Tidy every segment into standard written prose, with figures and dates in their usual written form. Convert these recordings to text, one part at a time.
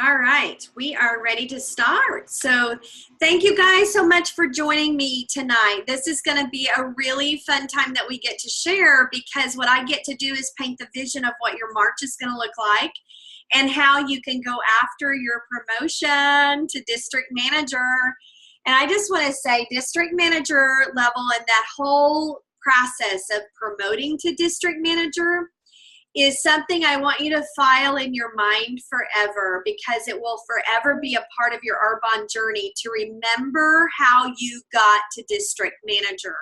All right, we are ready to start. So thank you guys so much for joining me tonight. This is going to be a really fun time that we get to share, because what I get to do is paint the vision of what your March is going to look like and how you can go after your promotion to district manager. And I just want to say, district manager level and that whole process of promoting to district manager is something I want you to file in your mind forever, because it will forever be a part of your Arbonne journey to remember how you got to district manager.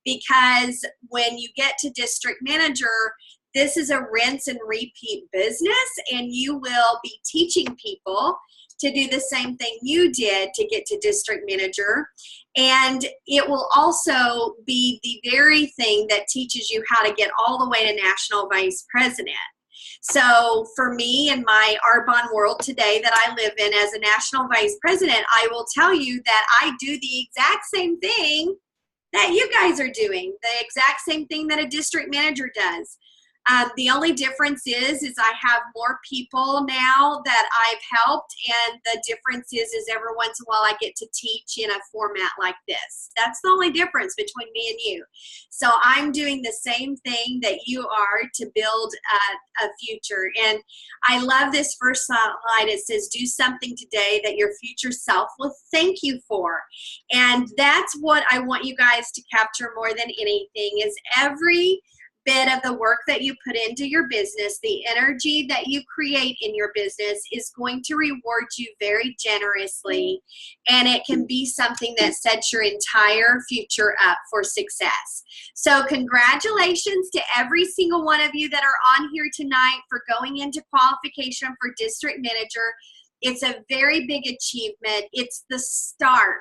Because when you get to district manager, this is a rinse and repeat business, and you will be teaching people to do the same thing you did to get to district manager. And it will also be the very thing that teaches you how to get all the way to national vice president. So for me in my Arbonne world today that I live in as a national vice president, I will tell you that I do the exact same thing that you guys are doing, the exact same thing that a district manager does. The only difference is I have more people now that I've helped, and the difference is every once in a while I get to teach in a format like this. That's the only difference between me and you. So I'm doing the same thing that you are to build a future. And I love this first slide. It says, do something today that your future self will thank you for. And that's what I want you guys to capture more than anything, is every bit of the work that you put into your business, the energy that you create in your business is going to reward you very generously, and it can be something that sets your entire future up for success. So congratulations to every single one of you that are on here tonight for going into qualification for district manager. It's a very big achievement. It's the start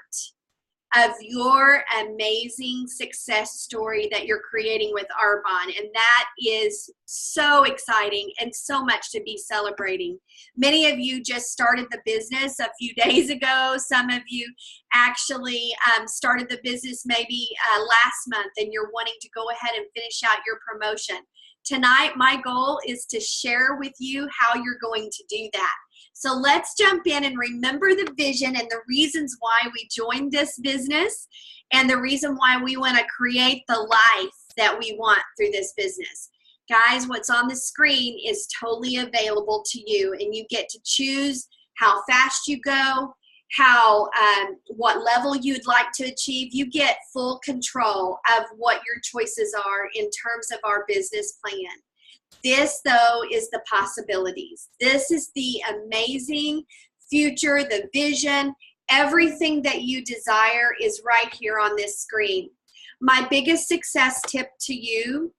of your amazing success story that you're creating with Arbonne. And that is so exciting and so much to be celebrating. Many of you just started the business a few days ago. Some of you actually started the business maybe last month, and you're wanting to go ahead and finish out your promotion. Tonight, my goal is to share with you how you're going to do that. So let's jump in and remember the vision and the reasons why we joined this business, and the reason why we want to create the life that we want through this business. Guys, what's on the screen is totally available to you, and you get to choose how fast you go, what level you'd like to achieve. You get full control of what your choices are in terms of our business plan. This, though, is the possibilities. This is the amazing future, the vision. Everything that you desire is right here on this screen. My biggest success tip to you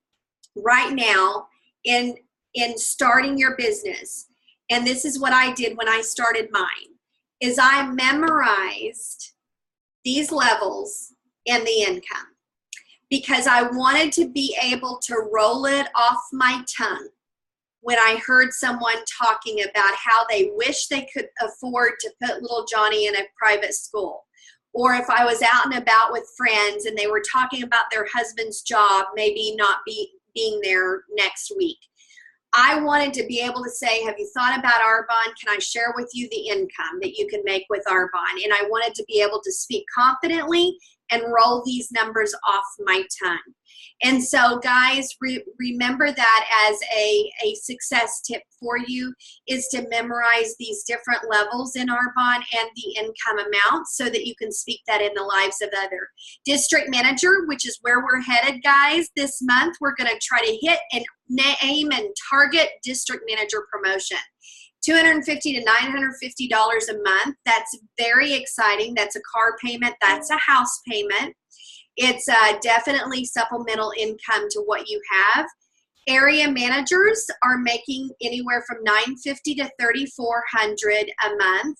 right now in starting your business, and this is what I did when I started mine, is I memorized these levels and the income, because I wanted to be able to roll it off my tongue when I heard someone talking about how they wish they could afford to put little Johnny in a private school. Or if I was out and about with friends and they were talking about their husband's job maybe not being there next week. I wanted to be able to say, have you thought about Arbonne? Can I share with you the income that you can make with Arbonne? And I wanted to be able to speak confidently and roll these numbers off my tongue. And so, guys, remember that as a success tip for you, is to memorize these different levels in Arbonne and the income amount, so that you can speak that in the lives of others. District manager, which is where we're headed, guys, this month, we're going to try to hit and aim and target district manager promotion. $250 to $950 a month. That's very exciting. That's a car payment. That's a house payment. It's definitely supplemental income to what you have. Area managers are making anywhere from $950 to $3,400 a month,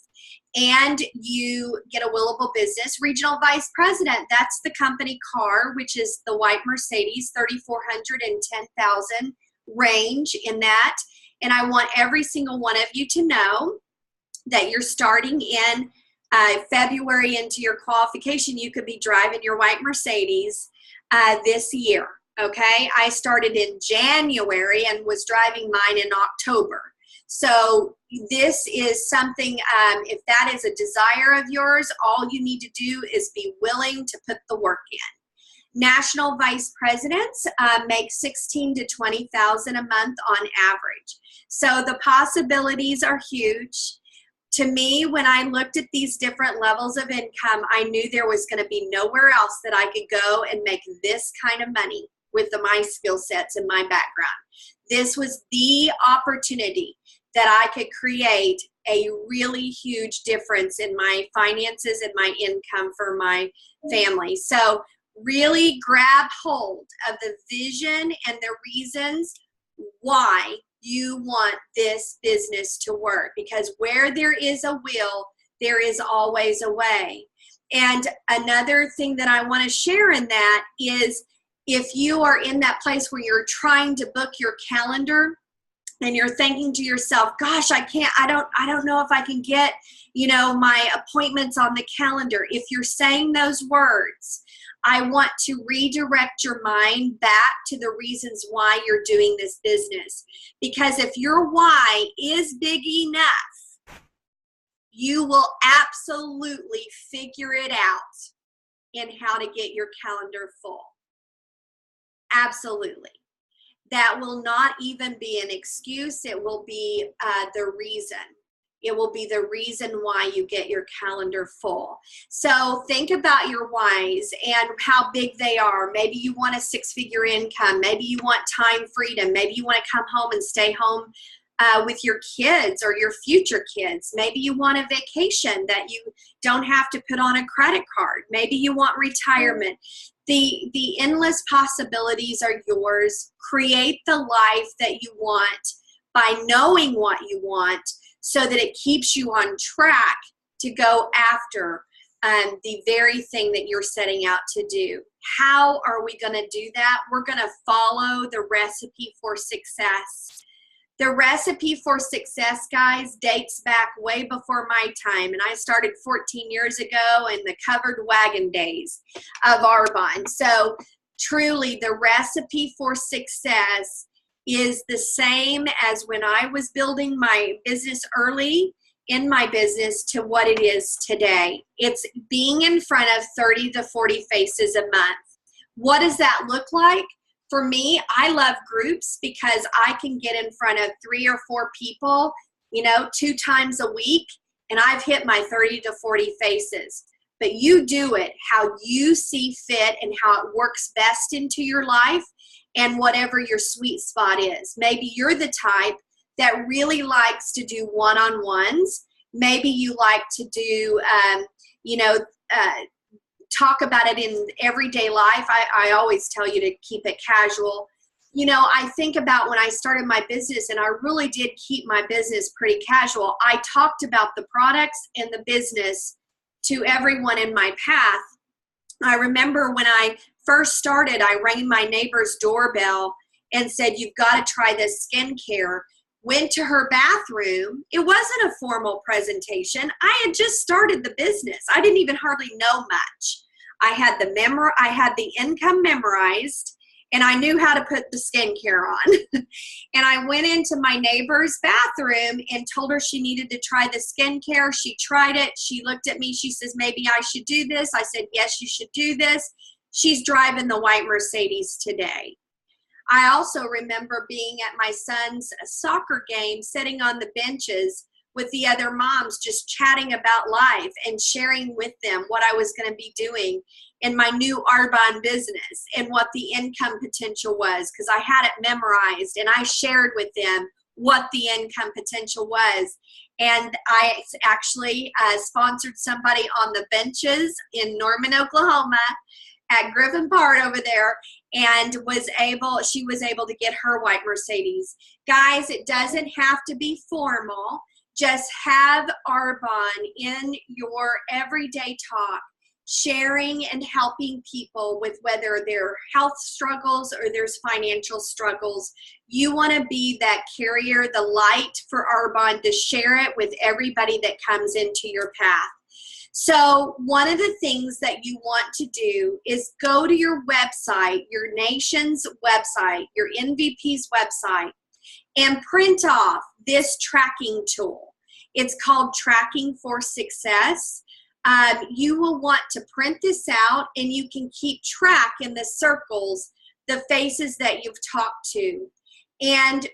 and you get a willable business. Regional vice president, that's the company car, which is the white Mercedes, $3,400 and $10,000 range in that. And I want every single one of you to know that you're starting in February into your qualification. You could be driving your white Mercedes this year, okay? I started in January and was driving mine in October. So this is something, if that is a desire of yours, all you need to do is be willing to put the work in. National vice presidents make $16,000 to $20,000 a month on average. So the possibilities are huge. To me, when I looked at these different levels of income, I knew there was going to be nowhere else that I could go and make this kind of money with my skill sets and my background. This was the opportunity that I could create a really huge difference in my finances and my income for my family. So really grab hold of the vision and the reasons why you want this business to work, because where there is a will, there is always a way. And another thing that I want to share in that is, if you are in that place where you're trying to book your calendar and you're thinking to yourself, gosh, I don't know if I can get, my appointments on the calendar. If you're saying those words, I want to redirect your mind back to the reasons why you're doing this business. Because if your why is big enough, you will absolutely figure it out in how to get your calendar full. Absolutely. That will not even be an excuse. It will be the reason. It will be the reason why you get your calendar full. So think about your whys and how big they are. Maybe you want a 6-figure income. Maybe you want time freedom. Maybe you want to come home and stay home with your kids or your future kids. Maybe you want a vacation that you don't have to put on a credit card. Maybe you want retirement. The endless possibilities are yours. Create the life that you want by knowing what you want, so that it keeps you on track to go after the very thing that you're setting out to do. How are we going to do that? We're going to follow the recipe for success. The recipe for success, guys, dates back way before my time, and I started 14 years ago in the covered wagon days of Arbonne. So truly, the recipe for success is the same as when I was building my business early in my business to what it is today. It's being in front of 30 to 40 faces a month. What does that look like? For me, I love groups because I can get in front of 3 or 4 people, 2 times a week, and I've hit my 30 to 40 faces. But you do it how you see fit and how it works best into your life and whatever your sweet spot is. Maybe you're the type that really likes to do one-on-ones. Maybe you like to do, talk about it in everyday life. I always tell you to keep it casual. I think about when I started my business, and I really did keep my business pretty casual. I talked about the products and the business to everyone in my path. I remember when I first started, I rang my neighbor's doorbell and said, "You've got to try this skincare." Went to her bathroom. It wasn't a formal presentation. I had just started the business. I didn't even hardly know much. I had the income memorized, and I knew how to put the skincare on. And I went into my neighbor's bathroom and told her she needed to try the skincare. She tried it. She looked at me. She says, "Maybe I should do this." I said, "Yes, you should do this." She's driving the white Mercedes today. I also remember being at my son's soccer game, sitting on the benches with the other moms, just chatting about life and sharing with them what I was going to be doing in my new Arbonne business and what the income potential was, because I had it memorized, and I shared with them what the income potential was. And I actually sponsored somebody on the benches in Norman, Oklahoma, at Griffin Park over there, and she was able to get her white Mercedes. Guys, it doesn't have to be formal. Just have Arbonne in your everyday talk, sharing and helping people with whether they're health struggles or there's financial struggles. You want to be that carrier, the light for Arbonne, to share it with everybody that comes into your path. So one of the things that you want to do is go to your website, your nation's website, your NVP's website, and print off this tracking tool. It's called Tracking for Success. You will want to print this out, and you can keep track in the circles the faces that you've talked to. And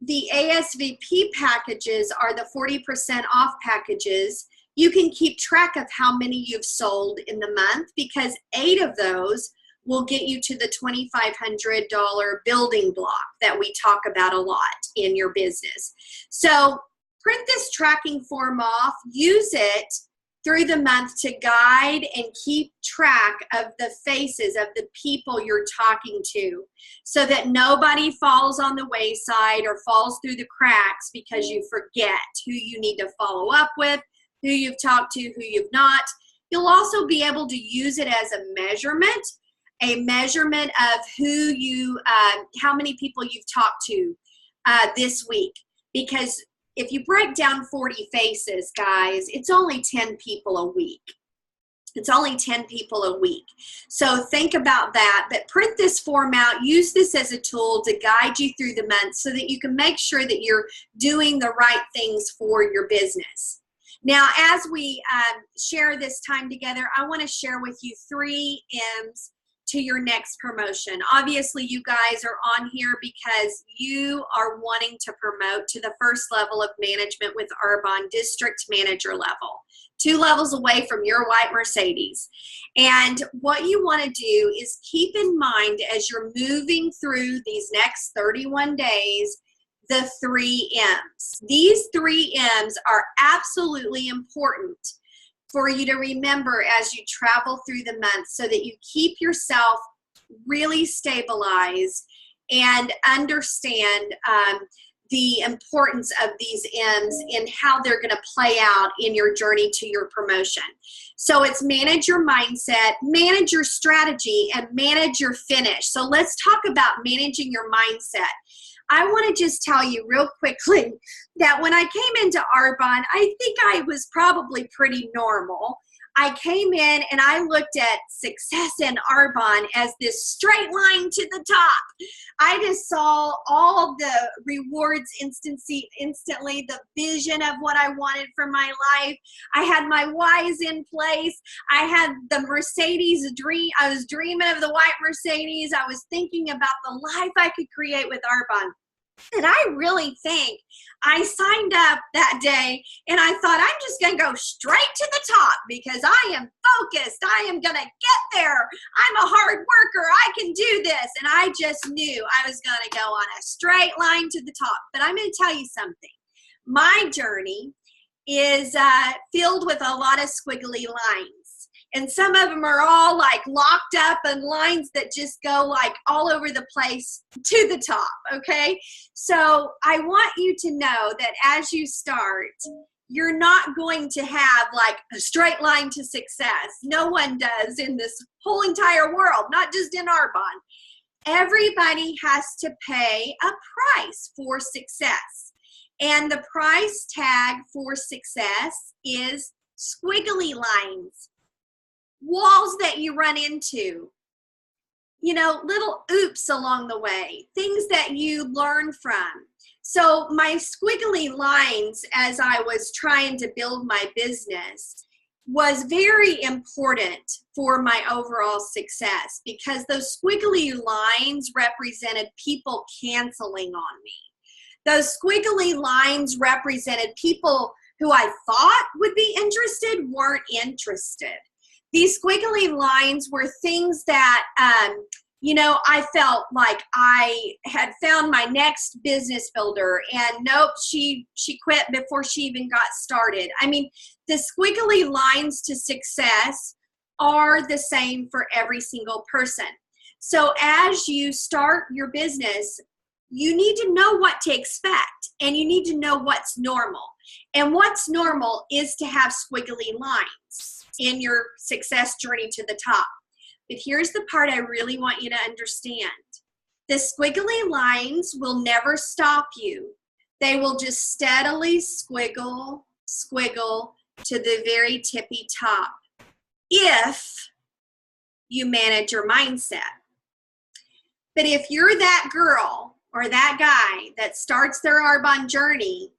the ASVP packages are the 40% off packages. You can keep track of how many you've sold in the month, because 8 of those will get you to the $2,500 building block that we talk about a lot in your business. So print this tracking form off, use it through the month to guide and keep track of the faces of the people you're talking to, so that nobody falls on the wayside or falls through the cracks because you forget who you need to follow up with, who you've talked to, who you've not. You'll also be able to use it as a measurement of who you, how many people you've talked to this week. Because if you break down 40 faces, guys, it's only 10 people a week. It's only 10 people a week. So think about that, but print this form out, use this as a tool to guide you through the month so that you can make sure that you're doing the right things for your business. Now, as we share this time together, I want to share with you 3 M's to your next promotion. Obviously, you guys are on here because you are wanting to promote to the first level of management with Arbonne, district manager level, 2 levels away from your white Mercedes. And what you want to do is keep in mind, as you're moving through these next 31 days, the 3 M's. These 3 M's are absolutely important for you to remember as you travel through the month, so that you keep yourself really stabilized and understand the importance of these M's and how they're going to play out in your journey to your promotion. So it's manage your mindset, manage your strategy, and manage your finish. So let's talk about managing your mindset. I want to just tell you real quickly that when I came into Arbonne, I think I was probably pretty normal. I came in and I looked at success in Arbonne as this straight line to the top. I just saw all the rewards instantly, the vision of what I wanted for my life. I had my whys in place. I had the Mercedes dream. I was dreaming of the white Mercedes. I was thinking about the life I could create with Arbonne. And I really think I signed up that day and I thought, I'm just going to go straight to the top because I am focused. I am going to get there. I'm a hard worker. I can do this. And I just knew I was going to go on a straight line to the top. But I'm going to tell you something. My journey is filled with a lot of squiggly lines. And some of them are all like locked up and lines that just go like all over the place to the top, okay? So I want you to know that as you start, you're not going to have like a straight line to success. No one does in this whole entire world, not just in Arbonne. Everybody has to pay a price for success. And the price tag for success is squiggly lines. Walls that you run into, you know, little oops along the way, things that you learn from. So my squiggly lines as I was trying to build my business was very important for my overall success, because those squiggly lines represented people canceling on me. Those squiggly lines represented people who I thought would be interested weren't interested. These squiggly lines were things that, you know, I felt like I had found my next business builder, and nope, she quit before she even got started. I mean, the squiggly lines to success are the same for every single person. So as you start your business, you need to know what to expect, and you need to know what's normal. And what's normal is to have squiggly lines in your success journey to the top. But here's the part I really want you to understand. The squiggly lines will never stop you. They will just steadily squiggle to the very tippy top if you manage your mindset. But if you're that girl or that guy that starts their Arbonne journey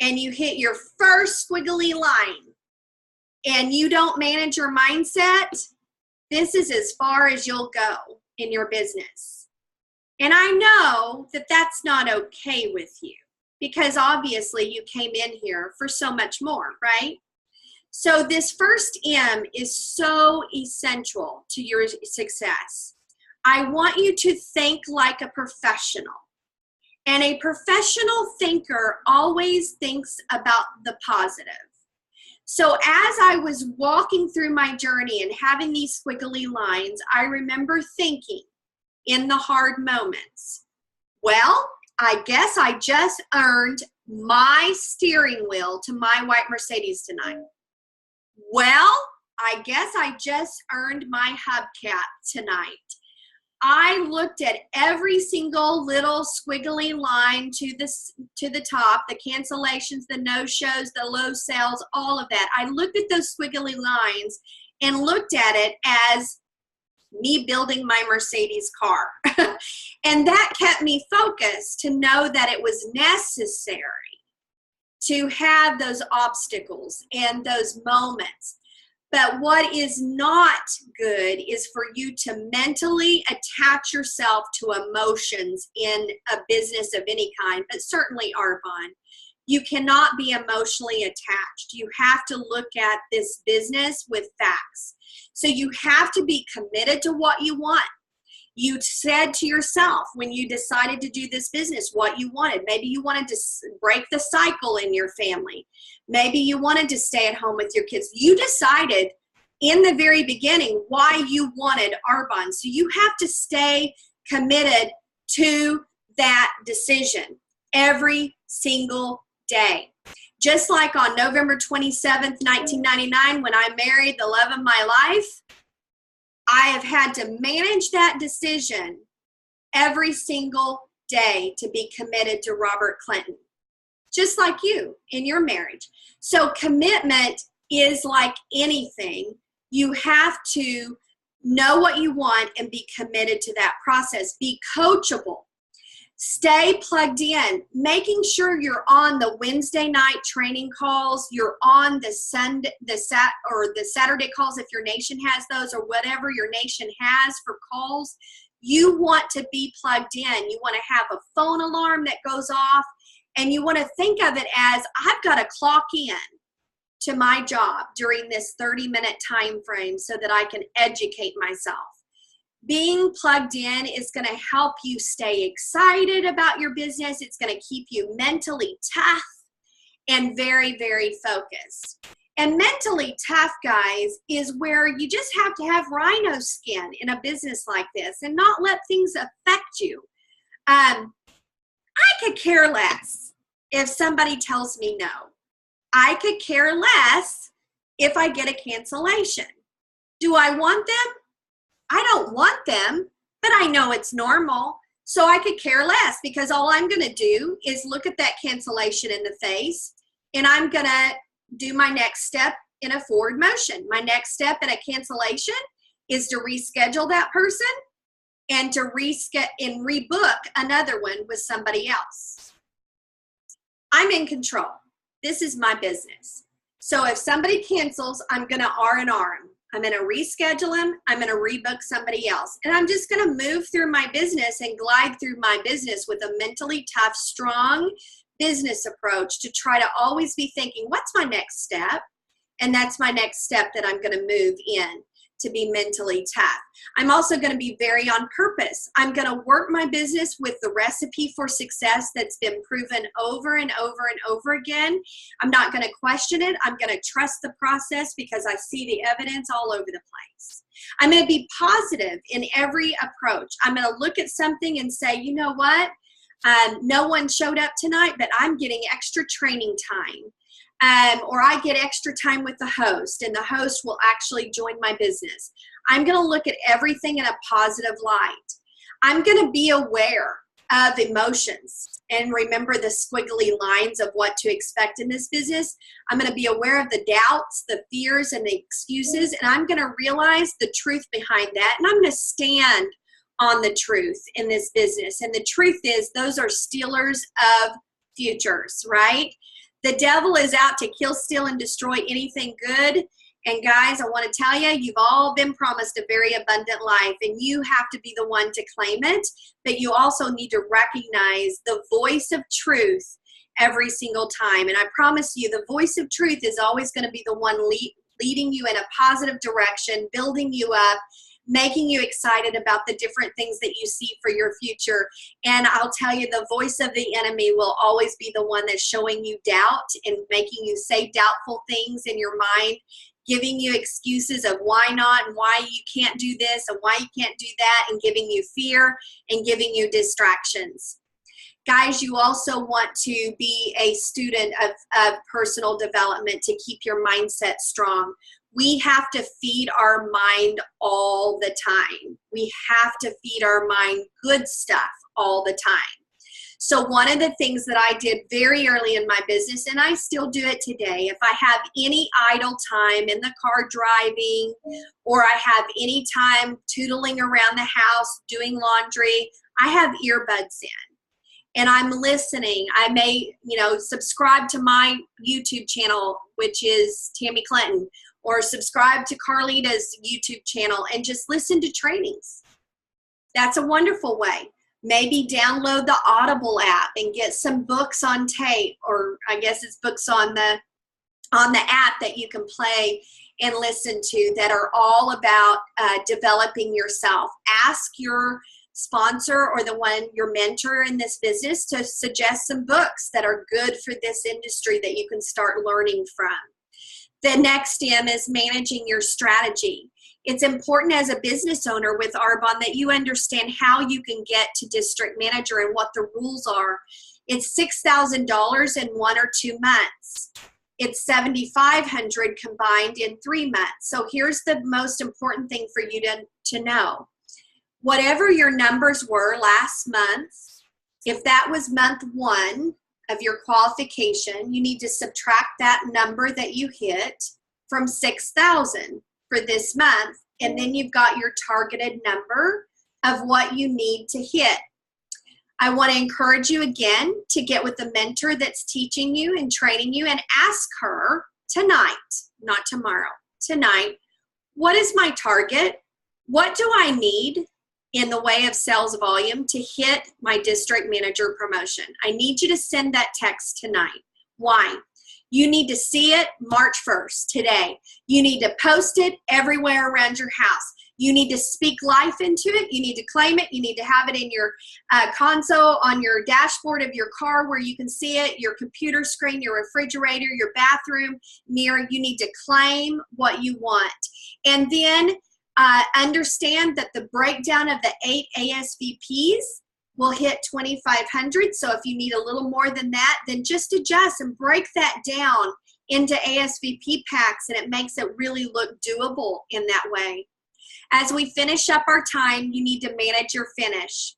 and you hit your first squiggly line and you don't manage your mindset, this is as far as you'll go in your business. And I know that that's not okay with you because obviously you came in here for so much more, right? So this first M is so essential to your success. I want you to think like a professional. And a professional thinker always thinks about the positive. So as I was walking through my journey and having these squiggly lines, I remember thinking in the hard moments, well, I guess I just earned my steering wheel to my white Mercedes tonight. Well, I guess I just earned my hubcap tonight. I looked at every single little squiggly line to the top, the cancellations, the no-shows, the low sales, all of that. I looked at those squiggly lines and looked at it as me building my Mercedes car. And that kept me focused to know that it was necessary to have those obstacles and those moments. But what is not good is for you to mentally attach yourself to emotions in a business of any kind, but certainly Arbonne. You cannot be emotionally attached. You have to look at this business with facts. So you have to be committed to what you want. You said to yourself when you decided to do this business what you wanted. Maybe you wanted to break the cycle in your family. Maybe you wanted to stay at home with your kids. You decided in the very beginning why you wanted Arbonne. So you have to stay committed to that decision every single day. Just like on November 27th, 1999, when I married the love of my life, I have had to manage that decision every single day to be committed to Robert Clinton, just like you in your marriage. So commitment is like anything. You have to know what you want and be committed to that process. Be coachable. Stay plugged in, making sure you're on the Wednesday night training calls, you're on the Saturday calls if your nation has those, or whatever your nation has for calls. You want to be plugged in. You want to have a phone alarm that goes off, and you want to think of it as, I've got to clock in to my job during this 30-minute time frame so that I can educate myself. Being plugged in is going to help you stay excited about your business. It's going to keep you mentally tough and very, very focused. And mentally tough, guys, is where you just have to have rhino skin in a business like this and not let things affect you. I could care less if somebody tells me no. I could care less if I get a cancellation. Do I want them? I don't want them, but I know it's normal. So I could care less because all I'm going to do is look at that cancellation in the face, and I'm going to do my next step in a forward motion. My next step in a cancellation is to reschedule that person and to rebook another one with somebody else. I'm in control. This is my business. So if somebody cancels, I'm going to R&R them. I'm going to reschedule them. I'm going to rebook somebody else. And I'm just going to move through my business and glide through my business with a mentally tough, strong business approach to try to always be thinking, what's my next step? And that's my next step that I'm going to move in to be mentally tough. I'm also going to be very on purpose. I'm going to work my business with the recipe for success that's been proven over and over and over again. I'm not going to question it. I'm going to trust the process because I see the evidence all over the place. I'm going to be positive in every approach. I'm going to look at something and say, you know what? No one showed up tonight, but I'm getting extra training time. Or I get extra time with the host, and the host will actually join my business. I'm going to look at everything in a positive light. I'm going to be aware of emotions and remember the squiggly lines of what to expect in this business. I'm going to be aware of the doubts, the fears, and the excuses, and I'm going to realize the truth behind that, and I'm going to stand on the truth in this business. And the truth is, those are stealers of futures, right? The devil is out to kill, steal, and destroy anything good. And guys, I want to tell you, you've all been promised a very abundant life, and you have to be the one to claim it. But you also need to recognize the voice of truth every single time. And I promise you, the voice of truth is always going to be the one leading you in a positive direction, building you up, making you excited about the different things that you see for your future. And I'll tell you, the voice of the enemy will always be the one that's showing you doubt and making you say doubtful things in your mind, giving you excuses of why not and why you can't do this and why you can't do that, and giving you fear and giving you distractions. Guys, you also want to be a student of personal development to keep your mindset strong. We have to feed our mind all the time. We have to feed our mind good stuff all the time. So one of the things that I did very early in my business, and I still do it today, if I have any idle time in the car driving, or I have any time tootling around the house doing laundry, I have earbuds in. And I'm listening. I may, subscribe to my YouTube channel, which is Tammy Clinton, or subscribe to Carlita's YouTube channel and just listen to trainings. That's a wonderful way. Maybe download the Audible app and get some books on tape, or I guess it's books on the app that you can play and listen to that are all about developing yourself. Ask your sponsor or your mentor in this business to suggest some books that are good for this industry that you can start learning from. The next M is managing your strategy. It's important as a business owner with Arbonne that you understand how you can get to district manager and what the rules are. It's $6,000 in 1 or 2 months. It's $7,500 combined in 3 months. So here's the most important thing for you to know. Whatever your numbers were last month, if that was month 1 of your qualification, you need to subtract that number that you hit from 6,000 for this month, and then you've got your targeted number of what you need to hit. I want to encourage you again to get with the mentor that's teaching you and training you, and ask her tonight, not tomorrow, tonight, what is my target? What do I need in the way of sales volume to hit my district manager promotion? I need you to send that text tonight. Why? You need to see it March 1st, today. You need to post it everywhere around your house. You need to speak life into it. You need to claim it. You need to have it in your console, on your dashboard of your car where you can see it, your computer screen, your refrigerator, your bathroom mirror. You need to claim what you want. And then understand that the breakdown of the 8 ASVPs will hit 2,500. So if you need a little more than that, then just adjust and break that down into ASVP packs, and it makes it really look doable in that way. As we finish up our time, you need to manage your finish.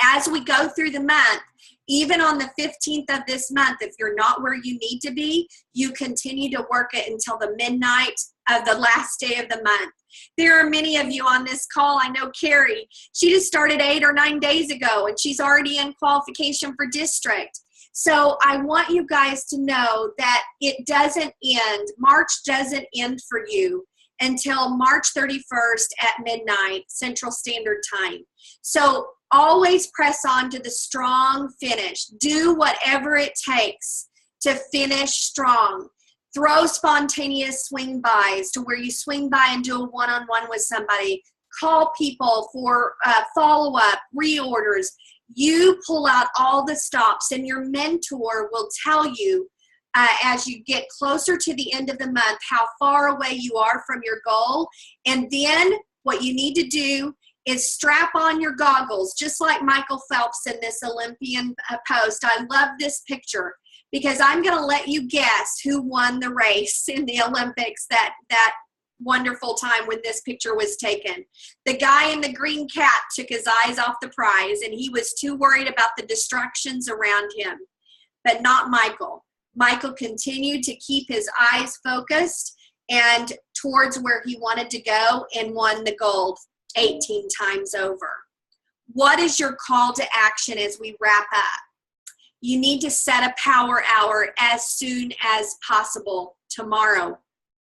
As we go through the month, even on the 15th of this month, if you're not where you need to be, you continue to work it until the midnight of the last day of the month. There are many of you on this call. I know Carrie, she just started 8 or 9 days ago, and she's already in qualification for district. So I want you guys to know that it doesn't end. March doesn't end for you until March 31st at midnight Central Standard Time. So always press on to the strong finish. Do whatever it takes to finish strong. Throw spontaneous swing bys to where you swing by and do a one-on-one with somebody. Call people for follow-up, reorders. You pull out all the stops, and your mentor will tell you as you get closer to the end of the month how far away you are from your goal. And then what you need to do is strap on your goggles, just like Michael Phelps in this Olympian post. I love this picture, because I'm going to let you guess who won the race in the Olympics that wonderful time when this picture was taken. The guy in the green cap took his eyes off the prize, and he was too worried about the distractions around him, but not Michael. Michael continued to keep his eyes focused and towards where he wanted to go, and won the gold 18 times over. What is your call to action as we wrap up? You need to set a power hour as soon as possible, tomorrow,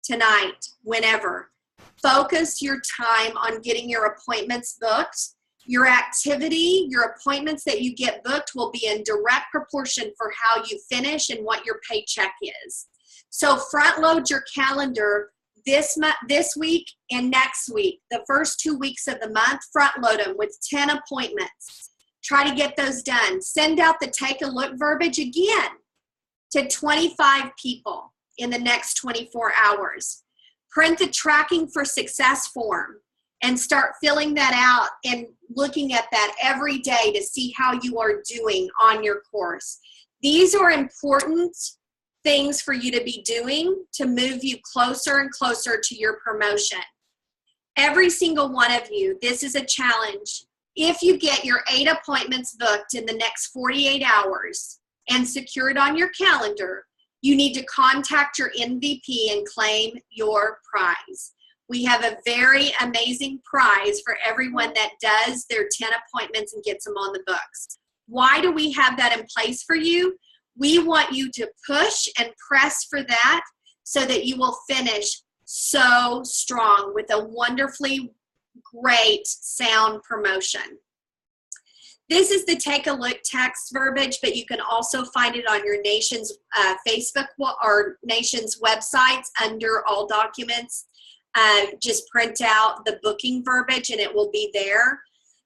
tonight, whenever. Focus your time on getting your appointments booked. Your activity, your appointments that you get booked will be in direct proportion for how you finish and what your paycheck is. So front load your calendar this week and next week. The first 2 weeks of the month, front load them with 10 appointments. Try to get those done. Send out the take a look verbiage again to 25 people in the next 24 hours. Print the tracking for success form and start filling that out and looking at that every day to see how you are doing on your course. These are important things for you to be doing to move you closer and closer to your promotion. Every single one of you, this is a challenge. If you get your 8 appointments booked in the next 48 hours and secured on your calendar, you need to contact your MVP and claim your prize. We have a very amazing prize for everyone that does their 10 appointments and gets them on the books. Why do we have that in place for you? We want you to push and press for that so that you will finish so strong with a wonderfully great sound promotion. This is the take a look text verbiage, but you can also find it on your nation's Facebook or nation's websites under all documents. Just print out the booking verbiage and it will be there.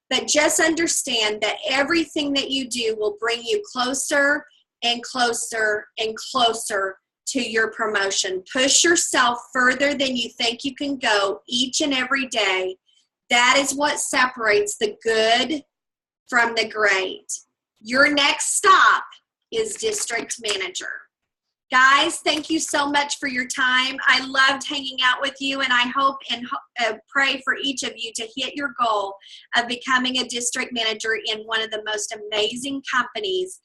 But just understand that everything that you do will bring you closer and closer and closer to your promotion. Push yourself further than you think you can go each and every day. That is what separates the good from the great. Your next stop is district manager. Guys, thank you so much for your time. I loved hanging out with you, and I hope and pray for each of you to hit your goal of becoming a district manager in one of the most amazing companies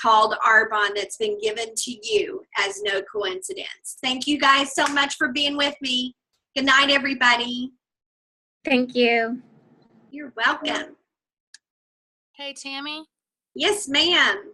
called Arbonne that's been given to you as no coincidence. Thank you guys so much for being with me. Good night, everybody. Thank you. You're welcome. Hey, Tammy. Yes, ma'am.